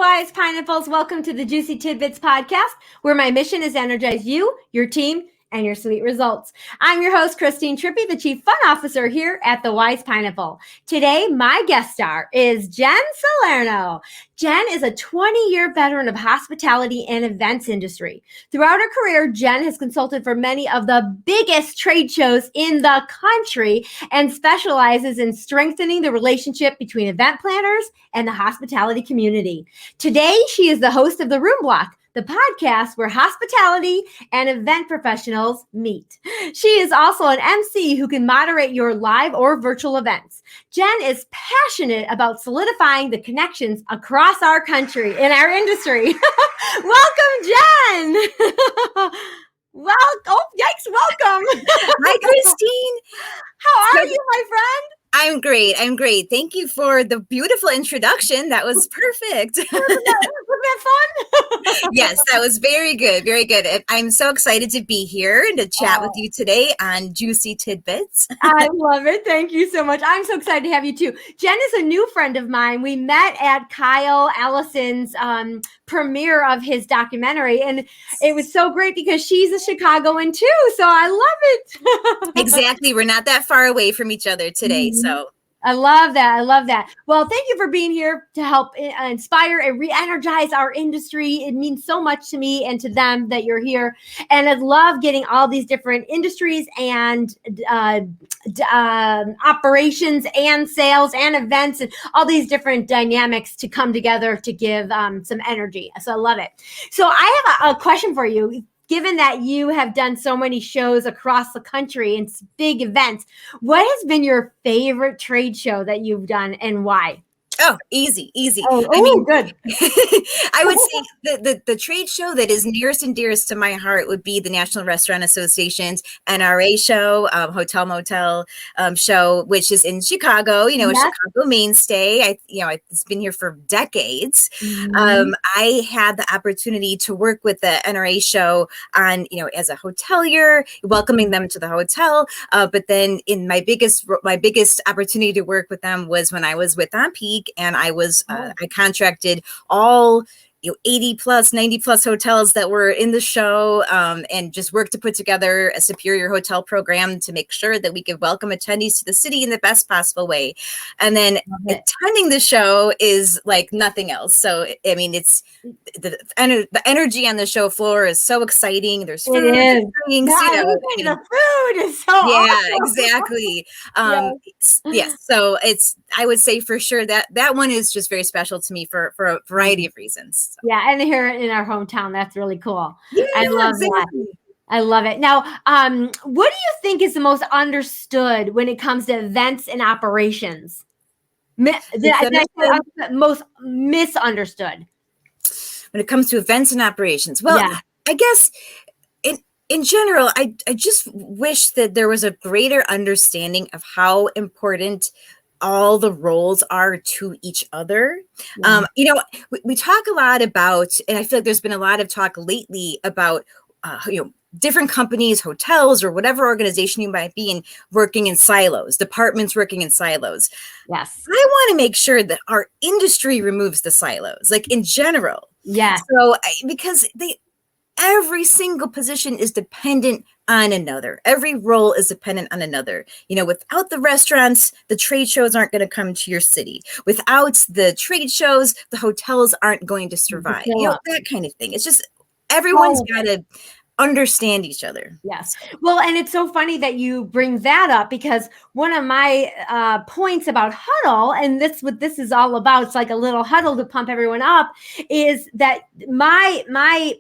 Wise Pineapples. Welcome to the Juicy Tidbits podcast, where my mission is to energize you, your team, and your sweet results. I'm your host, Christine Trippi, the Chief Fun Officer here at the Wise Pineapple. Today, my guest star is Jen Salerno. Jen is a 20-year veteran of hospitality and events industry. Throughout her career, Jen has consulted for many of the biggest trade shows in the country and specializes in strengthening the relationship between event planners and the hospitality community. Today, she is the host of The Room Block, the podcast where hospitality and event professionals meet. She is also an MC who can moderate your live or virtual events. Jen is passionate about solidifying the connections across our country in our industry. Welcome, Jen. Welcome. Hi, Christine. How are you, my friend? I'm great. Thank you for the beautiful introduction. That was perfect. Wasn't that fun? Yes, that was very good. Very good. I'm so excited to be here and to chat with you today on Juicy Tidbits. I love it. Thank you so much. I'm so excited to have you too. Jen is a new friend of mine. We met at Kyle Allison's premiere of his documentary, and it was so great because she's a Chicagoan too. So I love it. Exactly. We're not that far away from each other today. So I love that. Well, thank you for being here to help inspire and re-energize our industry. It means so much to me and to them that you're here. And I love getting all these different industries and operations and sales and events and all these different dynamics to come together to give some energy. So I love it. So I have a question for you. Given that you have done so many shows across the country and big events, what has been your favorite trade show that you've done and why? Oh, easy. I mean, good. I would say the trade show that is nearest and dearest to my heart would be the National Restaurant Association's NRA show, Hotel Motel show, which is in Chicago. You know, a Chicago mainstay. It's been here for decades. I had the opportunity to work with the NRA show on, as a hotelier, welcoming them to the hotel. But then in my biggest opportunity to work with them was when I was with On Peak. And I contracted all 80 plus, 90 plus hotels that were in the show and just worked to put together a superior hotel program to make sure that we could welcome attendees to the city in the best possible way. And then attending the show is like nothing else. So, I mean, it's the energy on the show floor is so exciting. There's food. The food is so awesome. Exactly. Yes. So I would say for sure that one is just very special to me for a variety of reasons. So. Yeah, and here in our hometown, that's really cool. Yeah, I love that. I love it. Now, what do you think is the most understood when it comes to events and operations? Most misunderstood. When it comes to events and operations, well, I guess in general, I just wish that there was a greater understanding of how important all the roles are to each other. We talk a lot about, and I feel like there's been a lot of talk lately about, different companies, hotels, or whatever organization you might be in, working in silos, departments working in silos. Yes. I want to make sure that our industry removes the silos, like in general. Yeah. So because every single position is dependent on another. Every role is dependent on another. Without the restaurants, the trade shows aren't going to come to your city. Without the trade shows, the hotels aren't going to survive. That kind of thing. It's just everyone's got to understand each other. Yes. Well, and it's so funny that you bring that up because one of my points about huddle, and this what this is all about, it's like a little huddle to pump everyone up, is that my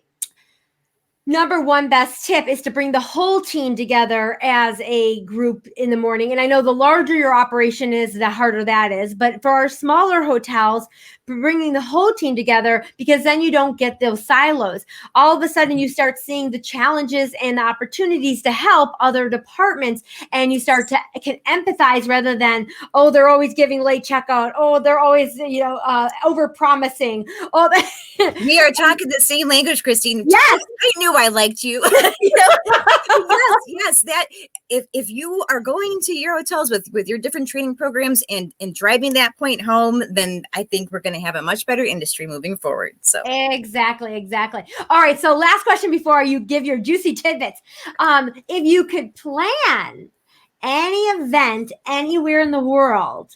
number one best tip is to bring the whole team together as a group in the morning. And I know the larger your operation is, the harder that is. But for our smaller hotels, bringing the whole team together, because then you don't get those silos. All of a sudden, you start seeing the challenges and the opportunities to help other departments. And you start to can empathize rather than, oh, they're always giving late checkout. Oh, they're always, over promising. Oh, we are talking the same language, Christine. Yes. I knew I liked you. Yes. That if you are going to your hotels with your different training programs and driving that point home, then I think we're going going to have a much better industry moving forward. So exactly. All right. So last question before you give your juicy tidbits. If you could plan any event anywhere in the world,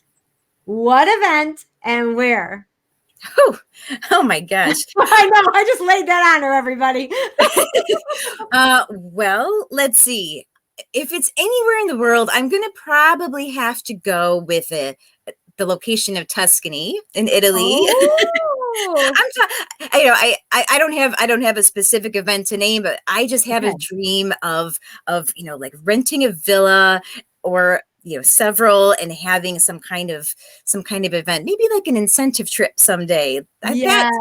what event and where? oh my gosh. I know. I just laid that on her, everybody. Well, let's see. If it's anywhere in the world, I'm going to probably have to go with the location of Tuscany in Italy. Oh. I don't have a specific event to name, but I just have a dream of like renting a villa or several and having some kind of event, maybe like an incentive trip someday. Yes.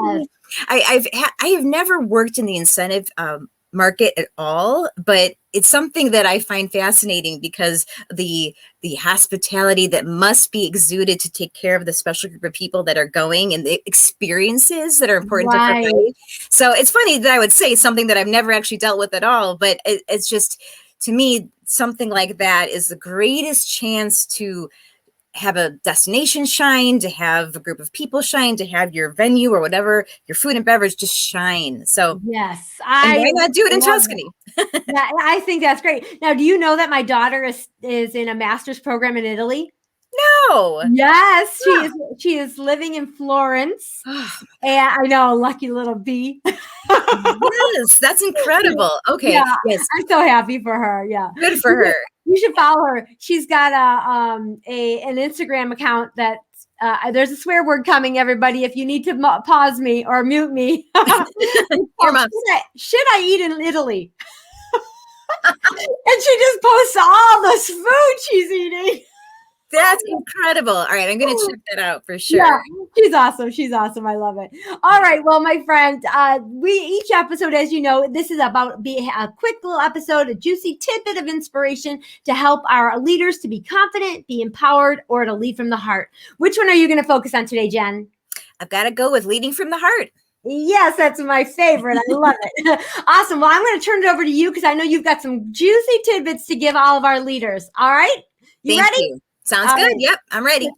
I have never worked in the incentive market at all, but it's something that I find fascinating because the hospitality that must be exuded to take care of the special group of people that are going and the experiences that are important to provide. So it's funny that I would say something that I've never actually dealt with at all, but it's just, to me, something like that is the greatest chance to have a destination shine, to have a group of people shine, to have your venue or whatever, your food and beverage just shine. So yes, and why not do it in Tuscany? Yeah, I think that's great. Now, do you know that my daughter is in a master's program in Italy? No. Yes, she is living in Florence. And I know, lucky little bee. Yes, that's incredible. Okay. Yeah, yes. I'm so happy for her. Yeah. Good for her. You should follow her. She's got an Instagram account that there's a swear word coming, everybody. If you need to pause me or mute me. Should I eat in Italy? And she just posts all this food she's eating. That's incredible. All right, I'm going to check that out for sure. Yeah, she's awesome. I love it. All right, well, my friend, each episode, as you know, this is about be a quick little episode, a juicy tidbit of inspiration to help our leaders to be confident, be empowered, or to lead from the heart. Which one are you going to focus on today, Jen? I've got to go with leading from the heart. Yes, that's my favorite. I love it. Awesome. Well, I'm going to turn it over to you because I know you've got some juicy tidbits to give all of our leaders. All right? You Thank ready? you. Sounds good. Yep, I'm ready.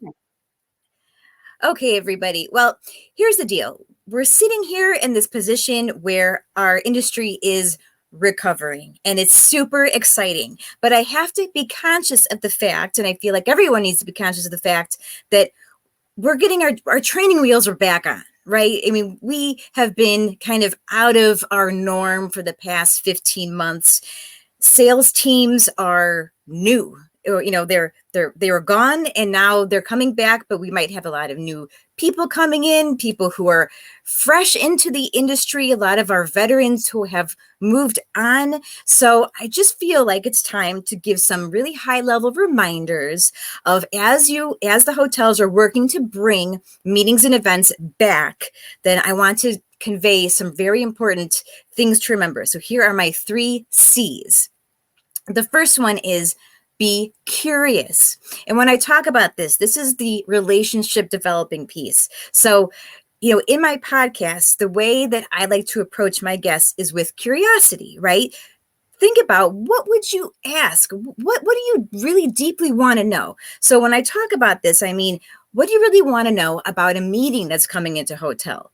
Okay, everybody. Well, here's the deal. We're sitting here in this position where our industry is recovering and it's super exciting. But I have to be conscious of the fact, and I feel like everyone needs to be conscious of the fact that we're getting our training wheels are back on. Right? I mean, we have been kind of out of our norm for the past 15 months. Sales teams are new. Or, they were gone and now they're coming back, but we might have a lot of new people coming in, people who are fresh into the industry, a lot of our veterans who have moved on. So I just feel like it's time to give some really high level reminders of as the hotels are working to bring meetings and events back, then I want to convey some very important things to remember. So here are my 3 C's. The first one is be curious. And when I talk about this is the relationship developing piece. So, in my podcast, the way that I like to approach my guests is with curiosity, right? Think about what would you ask? What do you really deeply want to know? So when I talk about this, I mean, what do you really want to know about a meeting that's coming into hotel?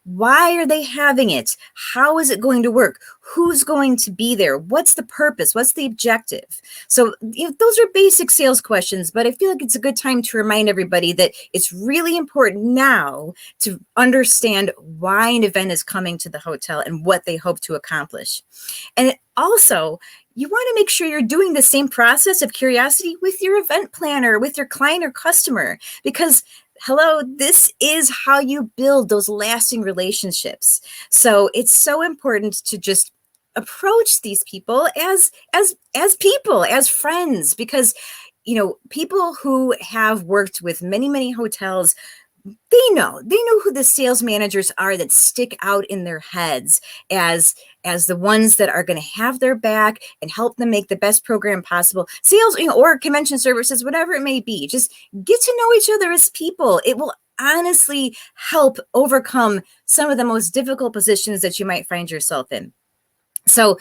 Why are they having it? How is it going to work? Who's going to be there? What's the purpose? What's the objective? So those are basic sales questions, but I feel like it's a good time to remind everybody that it's really important now to understand why an event is coming to the hotel and what they hope to accomplish. And also, you want to make sure you're doing the same process of curiosity with your event planner, with your client or customer, because hello, this is how you build those lasting relationships. So it's so important to just approach these people as people, as friends, because people who have worked with many, many hotels, they know who the sales managers are that stick out in their heads as the ones that are going to have their back and help them make the best program possible. Sales, or convention services, whatever it may be, just get to know each other as people. It will honestly help overcome some of the most difficult positions that you might find yourself in. So,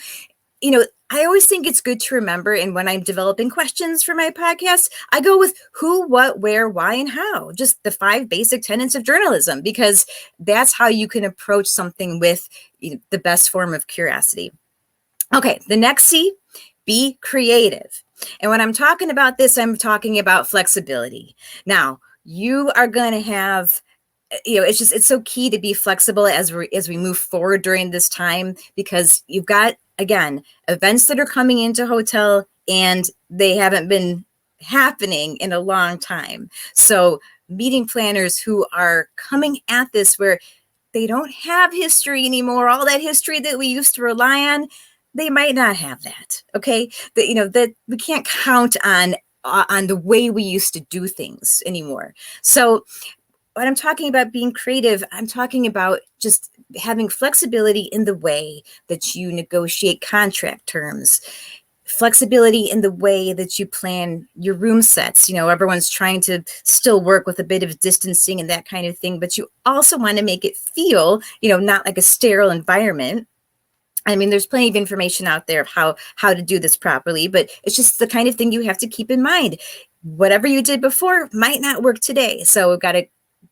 I always think it's good to remember, and when I'm developing questions for my podcast, I go with who, what, where, why, and how. Just the 5 basic tenets of journalism, because that's how you can approach something with the best form of curiosity. Okay, the next C, be creative. And when I'm talking about this, I'm talking about flexibility. Now, you are going to have, it's so key to be flexible as we move forward during this time, because you've got, again, events that are coming into hotel and they haven't been happening in a long time. So meeting planners who are coming at this where they don't have history anymore, all that history that we used to rely on, they might not have that. Okay. That we can't count on the way we used to do things anymore. So when I'm talking about being creative, I'm talking about just having flexibility in the way that you negotiate contract terms, flexibility in the way that you plan your room sets. Everyone's trying to still work with a bit of distancing and that kind of thing, but you also want to make it feel, not like a sterile environment. I mean, there's plenty of information out there of how to do this properly, but it's just the kind of thing you have to keep in mind. Whatever you did before might not work today. So we've got to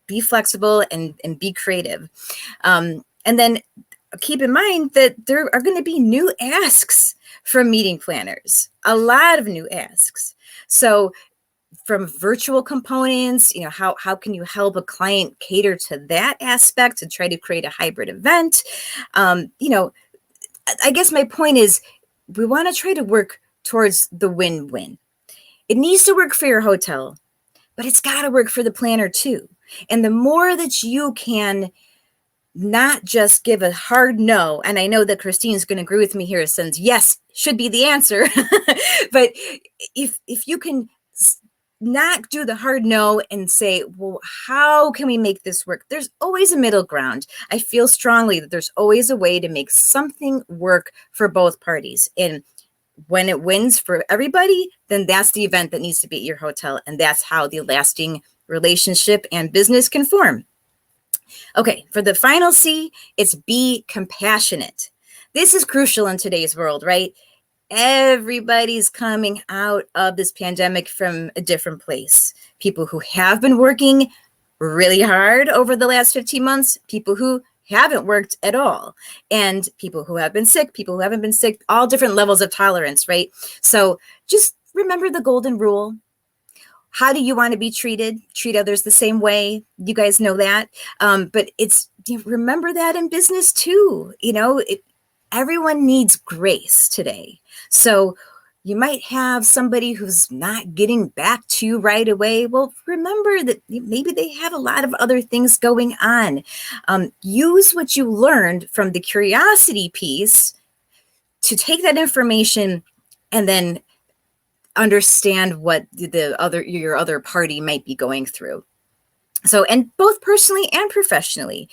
be flexible and be creative. And then keep in mind that there are going to be new asks from meeting planners, a lot of new asks. So from virtual components, how can you help a client cater to that aspect to try to create a hybrid event? I guess my point is we want to try to work towards the win-win. It needs to work for your hotel, but it's got to work for the planner too. And the more that you can not just give a hard no, and I know that Christine's going to agree with me here, since yes should be the answer, but if you can not do the hard no and say, well, how can we make this work? There's always a middle ground. I feel strongly that there's always a way to make something work for both parties. And when it wins for everybody, then that's the event that needs to be at your hotel. And that's how the lasting relationship and business can form. Okay, for the final C, it's be compassionate. This is crucial in today's world, right? Everybody's coming out of this pandemic from a different place. People who have been working really hard over the last 15 months, people who haven't worked at all, and people who have been sick, people who haven't been sick, all different levels of tolerance, right? So just remember the golden rule. How do you want to be treated? Treat others the same way. You guys know that. But remember that in business too. Everyone needs grace today. So you might have somebody who's not getting back to you right away. Well, remember that maybe they have a lot of other things going on. Use what you learned from the curiosity piece to take that information and then understand what your other party might be going through. So, and both personally and professionally,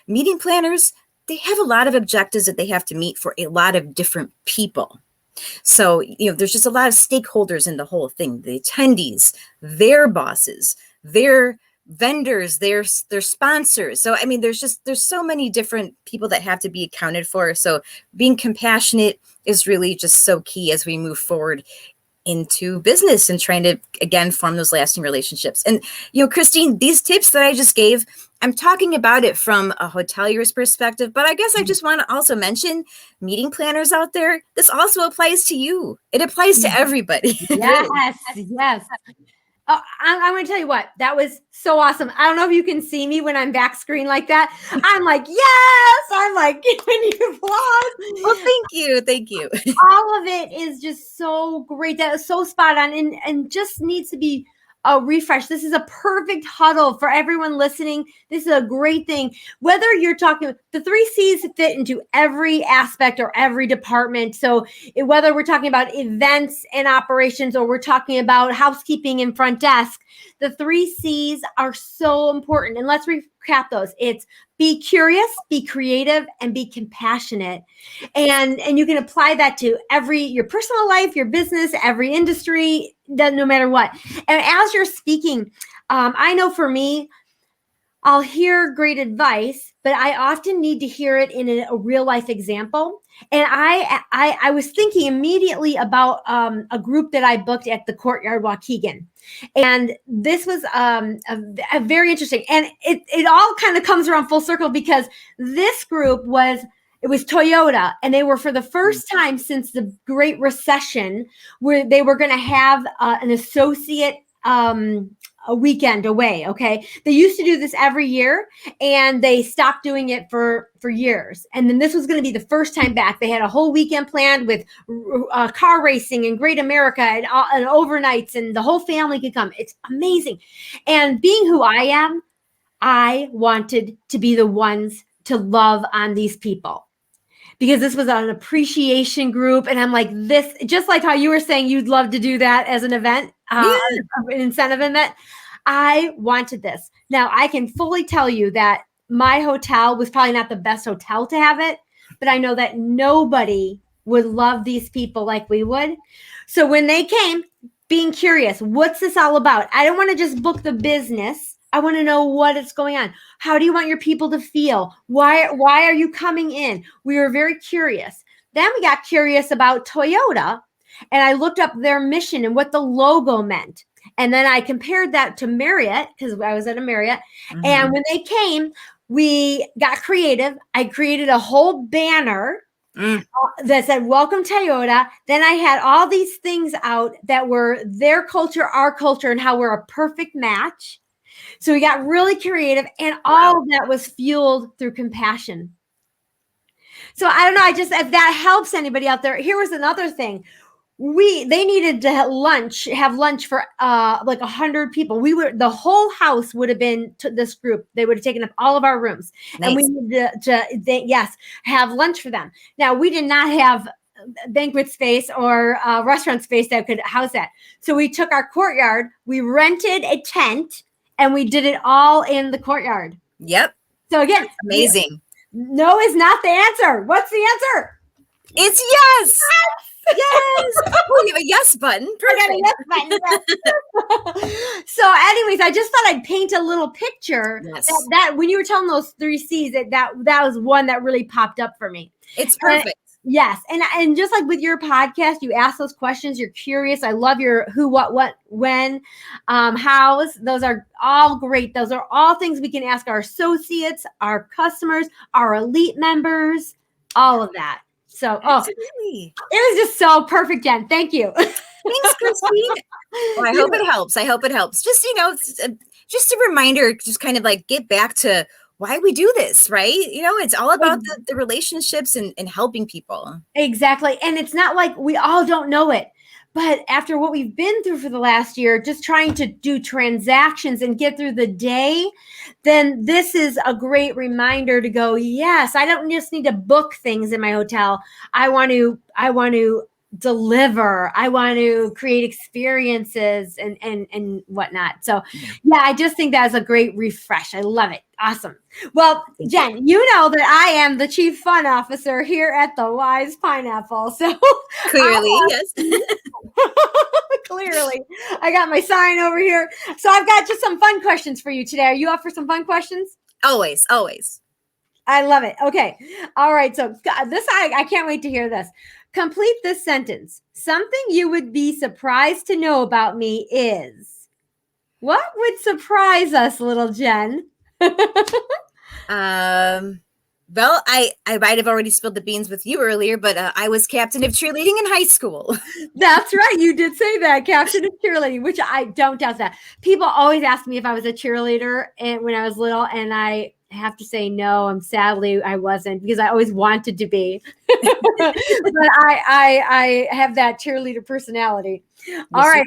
meeting planners, they have a lot of objectives that they have to meet for a lot of different people. So, there's just a lot of stakeholders in the whole thing, the attendees, their bosses, their vendors, their sponsors. So, I mean, there's so many different people that have to be accounted for. So being compassionate is really just so key as we move forward into business and trying to, again, form those lasting relationships. And, Christine, these tips that I just gave, I'm talking about it from a hotelier's perspective, but I guess I just want to also mention meeting planners out there. This also applies to you. It applies to everybody. Yes, yes. I'm going to tell you what, that was so awesome. I don't know if you can see me when I'm back screen like that. I'm like, yes, I'm like giving you applause. Well, thank you. Thank you. All of it is just so great. That is so spot on and just needs to be a refresh. This is a perfect huddle for everyone listening. This is a great thing. Whether you're talking, the 3 C's fit into every aspect or every department. So whether we're talking about events and operations or we're talking about housekeeping and front desk, the 3 C's are so important. And let's recap those. It's be curious, be creative, and be compassionate. And you can apply that to your personal life, your business, every industry, no matter what. And as you're speaking, I know for me, I'll hear great advice, but I often need to hear it in a real life example. And I was thinking immediately about a group that I booked at the Courtyard Waukegan. And this was a very interesting, and it all kind of comes around full circle because this group was Toyota, and they were, for the first time since the Great Recession, where they were going to have an associate a weekend away. Okay. They used to do this every year and they stopped doing it for years. And then this was going to be the first time back. They had a whole weekend planned with car racing and Great America and overnights, and the whole family could come. It's amazing. And being who I am, I wanted to be the ones to love on these people, because this was an appreciation group. And I'm like, this, just like how you were saying you'd love to do that as an event, an incentive event. I wanted this. Now, I can fully tell you that my hotel was probably not the best hotel to have it, but I know that nobody would love these people like we would. So when they came, being curious, what's this all about? I don't want to just book the business. I want to know what is going on. How do you want your people to feel? Why are you coming in? We were very curious. Then we got curious about Toyota, and I looked up their mission and what the logo meant. And then I compared that to Marriott, because I was at a Marriott. Mm-hmm. And when they came, we got creative. I created a whole banner that said, "Welcome Toyota." Then I had all these things out that were their culture, our culture, and how we're a perfect match. So we got really creative, and all of that was fueled through compassion. So I don't know. If that helps anybody out there, here was another thing. They needed to have lunch for like 100 people. The whole house would have been to this group. They would have taken up all of our rooms. Nice. And we needed to have lunch for them. Now, we did not have banquet space or restaurant space that could house that. So we took our courtyard, we rented a tent, and we did it all in the courtyard. Yep. So again, amazing. No is not the answer. What's the answer? It's yes. Yes. Oh, you have a yes button. Perfect. I got a yes button. So anyways, I just thought I'd paint a little picture. Yes. That when you were telling those 3 C's, that was one that really popped up for me. It's perfect. Yes. And just like with your podcast, you ask those questions. You're curious. I love your who, what, when, hows. Those are all great. Those are all things we can ask our associates, our customers, our elite members, all of that. So, it was just so perfect, Jen. Thank you. Thanks, Christine. Well, I hope it helps. Just, just a reminder, just kind of like get back to why we do this, right? It's all about the relationships and helping people. Exactly. And it's not like we all don't know it. But after what we've been through for the last year, just trying to do transactions and get through the day, then this is a great reminder to go, yes, I don't just need to book things in my hotel. I want to deliver. I want to create experiences and whatnot. So yeah, I just think that's a great refresh. I love it. Awesome. Well, Jen, you know that I am the Chief Fun Officer here at the Wise Pineapple. So clearly, yes. Clearly. I got my sign over here. So I've got just some fun questions for you today. Are you up for some fun questions? Always. I love it. Okay. All right. So I can't wait to hear this. Complete this sentence. Something you would be surprised to know about me is. What would surprise us, little Jen? Well, I might have already spilled the beans with you earlier, but I was captain of cheerleading in high school. That's right. You did say that, captain of cheerleading, which I don't doubt that. People always ask me if I was a cheerleader when I was little, and I have to say no. Sadly, I wasn't, because I always wanted to be. But I have that cheerleader personality. All right.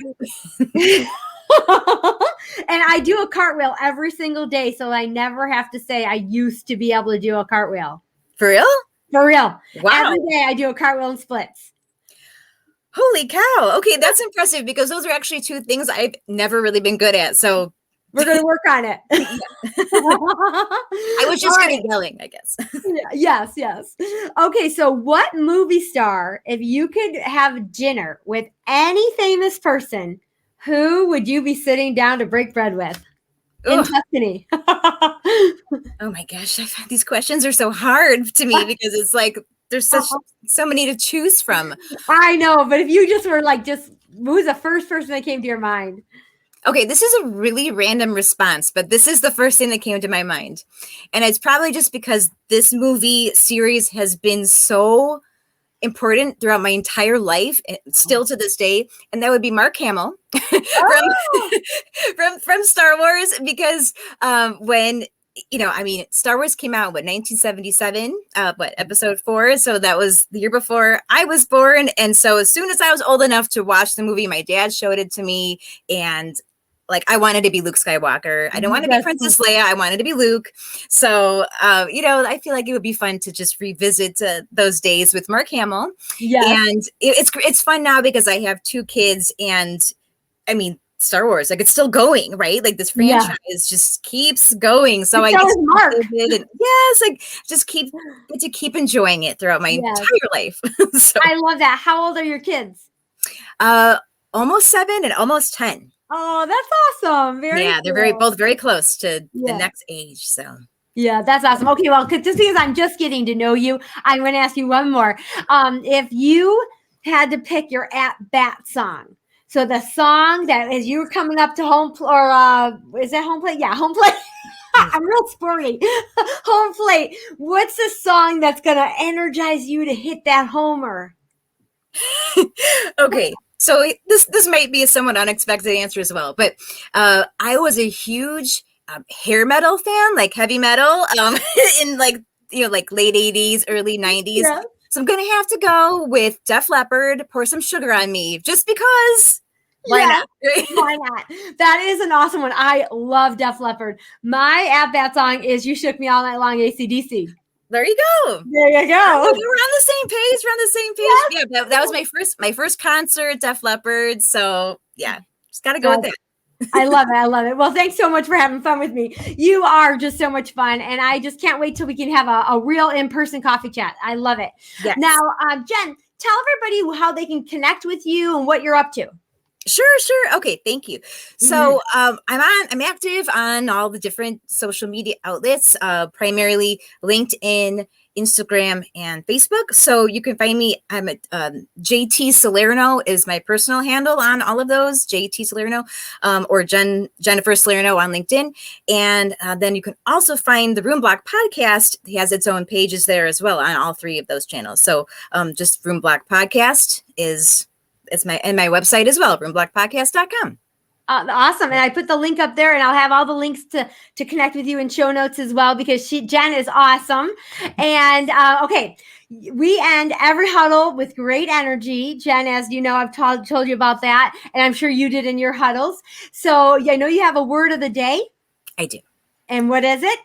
And I do a cartwheel every single day, so I never have to say I used to be able to do a cartwheel. For real? For real. Wow. Every day I do a cartwheel and splits. Holy cow. Okay, that's impressive, because those are actually 2 things I've never really been good at. So we're going to work on it. I was just good at yelling, I guess. Yes. Okay, so what movie star, if you could have dinner with any famous person, who would you be sitting down to break bread with in Tuscany? Oh my gosh, these questions are so hard to me because it's like there's so many to choose from. I know, but if you just were like, who's the first person that came to your mind? Okay, this is a really random response, but this is the first thing that came to my mind. And it's probably just because this movie series has been so important throughout my entire life, and still to this day, and that would be Mark Hamill from Star Wars, because when Star Wars came out, 1977, episode 4. So that was the year before I was born. And so as soon as I was old enough to watch the movie, my dad showed it to me, and like, I wanted to be Luke Skywalker. I don't want to be Princess Leia. I wanted to be Luke. So, I feel like it would be fun to just revisit those days with Mark Hamill. Yeah. And it's fun now because I have 2 kids, and I mean, Star Wars, like, it's still going, right? Like, this franchise just keeps going. So I get Mark. Just keep enjoying it throughout my entire life. So, I love that. How old are your kids? Almost 7 and almost 10. Oh, that's awesome. They're both very close to the next age. So yeah, that's awesome. Okay, well, just because I'm just getting to know you, I'm going to ask you one more. If you had to pick your at-bat song, so the song that as you were coming up to home, is that home plate? Yeah, home plate. I'm real sporty. Home plate. What's the song that's going to energize you to hit that homer? Okay. So this might be a somewhat unexpected answer as well, but I was a huge hair metal fan, like heavy metal, in like late 80s, early 90s. Yeah. So I'm gonna have to go with Def Leppard, Pour Some Sugar on Me, just because. Why not? Why not? That is an awesome one. I love Def Leppard. My at-bat song is You Shook Me All Night Long, AC/DC. There you go. There you go. Oh, we're on the same page. Yes. Yeah, that was my first concert, Def Leppard. So yeah, just got to go with that. I love it. Well, thanks so much for having fun with me. You are just so much fun, and I just can't wait till we can have a real in-person coffee chat. I love it. Yes. Now, Jen, tell everybody how they can connect with you and what you're up to. Sure. Okay, thank you. So I'm active on all the different social media outlets, primarily LinkedIn, Instagram, and Facebook. So you can find me. I'm at JT Salerno is my personal handle on all of those. JT Salerno, or Jennifer Salerno on LinkedIn, and then you can also find the Room Block podcast. He has its own pages there as well on all 3 of those channels. So just Room Block podcast is. It's my website as well, roomblockpodcast.com. Awesome. And I put the link up there, and I'll have all the links to connect with you in show notes as well, because Jen is awesome. And okay, we end every huddle with great energy. Jen, as you know, I've told you about that, and I'm sure you did in your huddles. So I know you have a word of the day. I do. And what is it?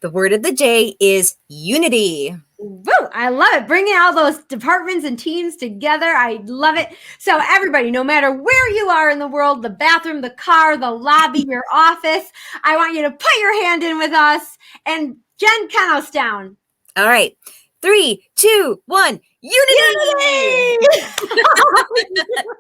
The word of the day is unity. Woo, I love it. Bringing all those departments and teams together. I love it. So everybody, no matter where you are in the world, the bathroom, the car, the lobby, your office, I want you to put your hand in with us. And Jen, count us down. All right. 3, 2, 1. Unity!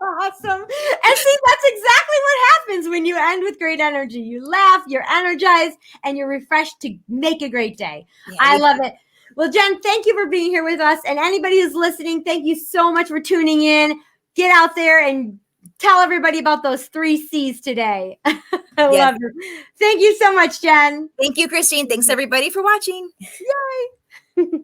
Awesome. And see, that's exactly what happens when you end with great energy. You laugh, you're energized, and you're refreshed to make a great day. Yeah, I love it. Well, Jen, thank you for being here with us. And anybody who's listening, thank you so much for tuning in. Get out there and tell everybody about those 3 C's today. I love it. Thank you so much, Jen. Thank you, Christine. Thanks, everybody, for watching. Yay.